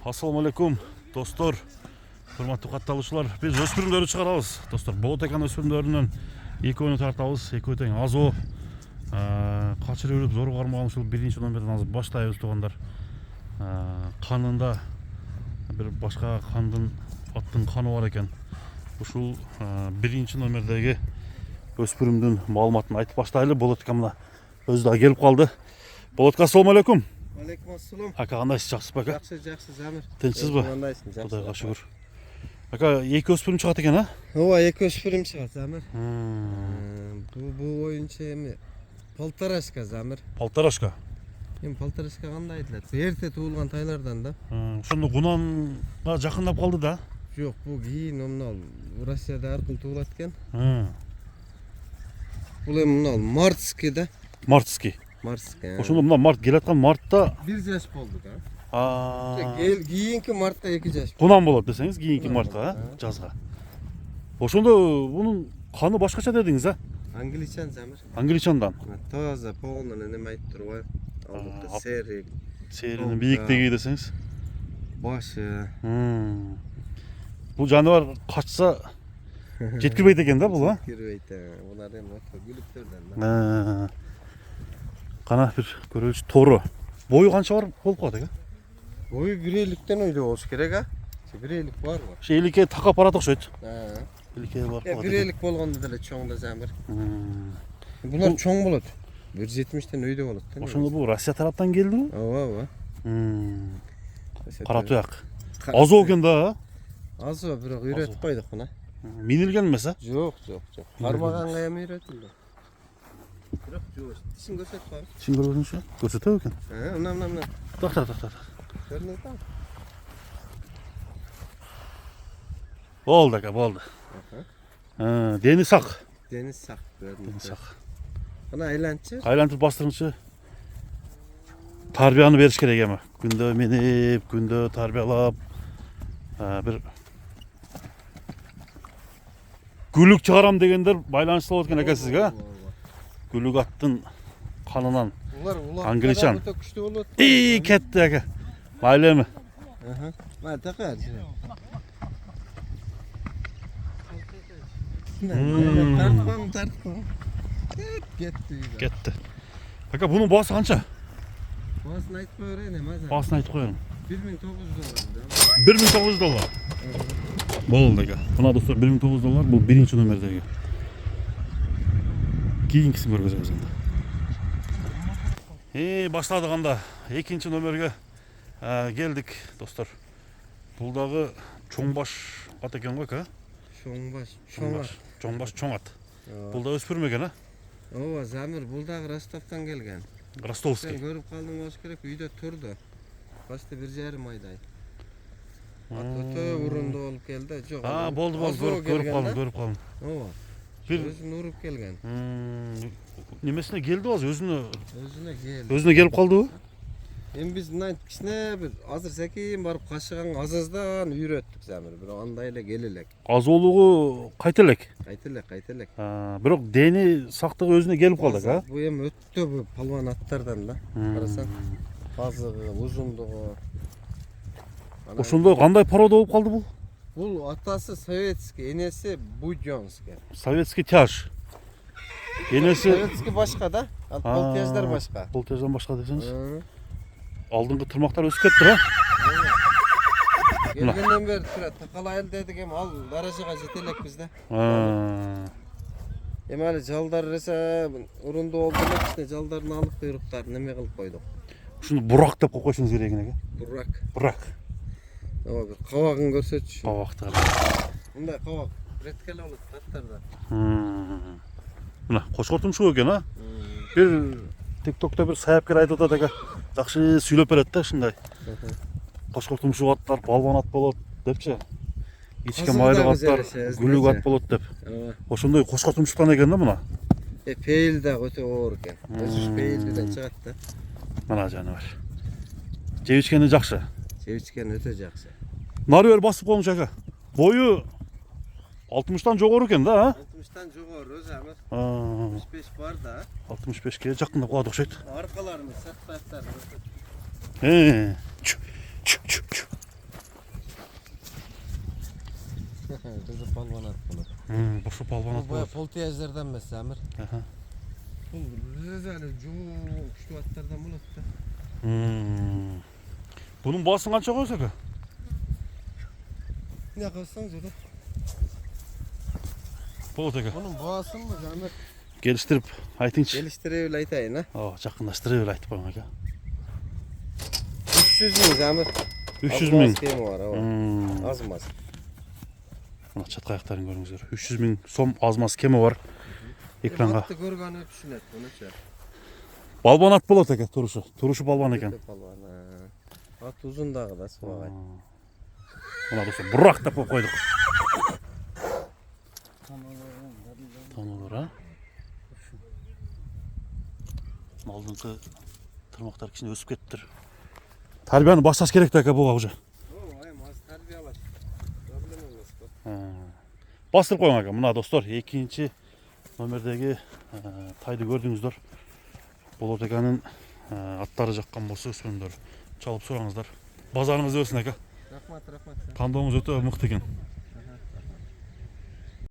Assalamu alaikum dostlar. Hurmatlı катталуучулар. Biz өспүрүмдөрдү чыгарабыз. Достор, болот экан өспүрүмдөрүнөн экөөнү тартабыз. Экөө тең азо. Качырып жүрүп зорго кармаган ушул биринчи номерден азыр баштайбыз туугандар. Канында бир башка кандын аттын каны бар экен. Ушул биринчи номердеги өспүрүмдүн маалыматын айтып баштайлы. Болот экен мына өзү да келип калды. Болотка assalamu alaikum. Алейкум ассалам. Ака кандайсыз, жакшысызбы ака? Жакшы, Замир. Тынчсызбы? Кандайсың? Жакшы. Кудайга шүгүр. Ака эки өспүрүм чыгат экен, а? Ооба, эки өспүрүм чыгат, Замир. Бул оюнчу эми полторашка, Замир. Полторашка. Эми полторашка кандай айтылат? Эрте туулган тайлардан да. Ошондо Гунанга жакындап калды да. Жок, бул кийин мына Россияда аркылуу туулат экен. Бул эми мына мартский да. Мартский. Мартский. Ошондо мына март келаткан мартта 1 жаш болду да. Кийинки мартта 2 жаш. Гунан болот десеңиз, кийинки мартта, жазга. Ошондо бунун каны башкача дедиңиз, а? Англичан, Замир. Англичандан. Таза, полный неме айтып турбайбы? Алдыкта серик, Серинин бийиктиги десеңиз. башы. Бул жаныбар качса жеткирбейт экен да бул, а? Жеткирбейт. Булар эми гүлүктөрдөн да. Кана бир көрөлүчү тору. Бою канча бар болуп калат экен? Бою 1.50-тен өйдө болуш керек, а? 1.50 барбы? Ошо эликке такап барат окшойт. Эликке барып калат. 1.50 болгондо деле чоң да, Замир. Булар чоң болот. 1.70-тен өйдө болот. Ошондо бул Россия тараптан келдиби? Ооба. Кара туяк. Азоо экен да, а? Азоо, бирок үйрөтүп койдук мына. Минилген эмес, а? Жок. Кармаганга эми үйрөтүлдү. Бирок жок. Тишин көрсөтүп койгон. Тишин көргөнүчө көрсөтөбү экен? Мына. Так. Көрүнөт да. Болду ака, болду. Дени сак. Дениз сак көрүнөт. Дени сак. Мына айлантчы. Айлантып бастырыңчы. Тарбияны бериш керек эми. Күндө минип, күндө тарбиялап, бир гүлүк чыгарам дегендер байланыштуу болот экен ака сизге, а? Гүлүк аттын канынан. Улар Англичан. өтө күчтүү болот. Кетти ака. Майлы эми. Мына такар. Тартпам. Кетти. Ака бунун баасы канча? Баасын айтып коерейин эми. Баасын айтып коеюн. $1900. $1900. Болду ака. Мына достор $1900 бул биринчи номердеги. Кийинкисин көргөзөбүз анда. Баштадык анда. Экинчи номерге келдик, достор. Бул дагы чоң баш ат экен го, ака? Чоң баш. Чоң ат. Бул да өспүрүм экен, а? Ооба, Замир, бул дагы Ростовтон келген. Ростовский. Сен көрүп калдың болуш керек, үйдө турду. Башта 1,5 айдай. Өтө урунду болуп келди. Жок. Болду, көрүп калдым. Ооба. Бир өзүн уруп келген. Немесине келди азыр, Өзүнө келди. өзүнө келип калдыбы? Эми биз мына кичине бир азыр секин барып кашыган азаздан үйрөттүк, Замир. Бирок андай эле кел элек. Азоолугу кайта элек. Кайта элек. Бирок дени сактыгы өзүнө келип калды, а? Бу эми өтө палван аттардан да. Карасаң, азыгы, узундугу. Ошондо кандай порода болуп калды бул? Бул атасы советский, энеси будёнский. Советский тяж. Энеси Советский башка да? Ал полтяждар башка. Полтяждан башка десеңиз. Алдыңкы тырмактар өсүп кетти, а? Келгенден бери такалайлы дедик, эми ал даражага жете элекпиз да. Эми али жалдар эсе урунду болду эле, кичине жалдардын алып куйруктарын неме кылып койдук. Ушуну бурак деп койсоңуз керек экен, Бурак. Бурак. Ооба, бир кабагын көрсөтчү. Кабакты. Мындай кабак реткеле болот аттарда. Мына кошкор тумшук экен, а? Бир TikTok'та бир саяпкер айтып атат экен. Жакшы сүйлөп берет да ушундай. Кошкор тумшук аттар балбан ат болот депчи. Ичке майлык аттар гүлүк ат болот деп. Ошондой кошкор тумшуктан экен да мына. Пейил да өтө оор экен. Өзү пейилден чыгат да. Мына жаныбар. Жебичкени жакшы. Жебичкен өтө жакшы. Нары бери басып коңуз ака. Бою 60-тан жогору экен да, а? 60-тан жогору, Замир. 65 бар да. 65ке жакындап калат окшойт. Аркаларыбыз саттаттар. Kızı balvan at bunu. Boşu balvan at Bu bolat. poltiyajlardan mesela Amir. Aha. Bu rezali çok güçlü atlardan bulat da. Bunun bağısını kança koysak ha? Ne kalsanız öyle. Bolat eka. Bunun boğasın mı Amir? Geliştirip aytınç. Geliştiriyor aytayın ha. Жақындастырып aytып koyun aka. 300 bin Amir. 300 Az bin. kemi var ha. Azmaz. Mına çatqa аяқтарын көріңіздер. 300 bin сом азмасы кемі бар экранға. Atты görgəni düşünet bunu çek. Балбан ат болады екен, тұрушы. Тұрушы балбан екен. Balvan ha. At uzun dağı da suağay. Мына достар бұрақтап қойып қойдық. Танылыр, а? Алдыңғы тырмақтар кішкене өсіп кеттір. Тәрбияны басташ керек та aka бұға уже. Az terbiye alır. Problem olmaz bu. Бастырып қойың aka. Мына достар, екінші номердегі тайды көрдіңіздер. Болот екенің аттары жаққан болса өспеңдер. Çalып сұраңыздар. Базарыңыз өсін aka. Rahmat. Таңдауыңыз өте мықты екен.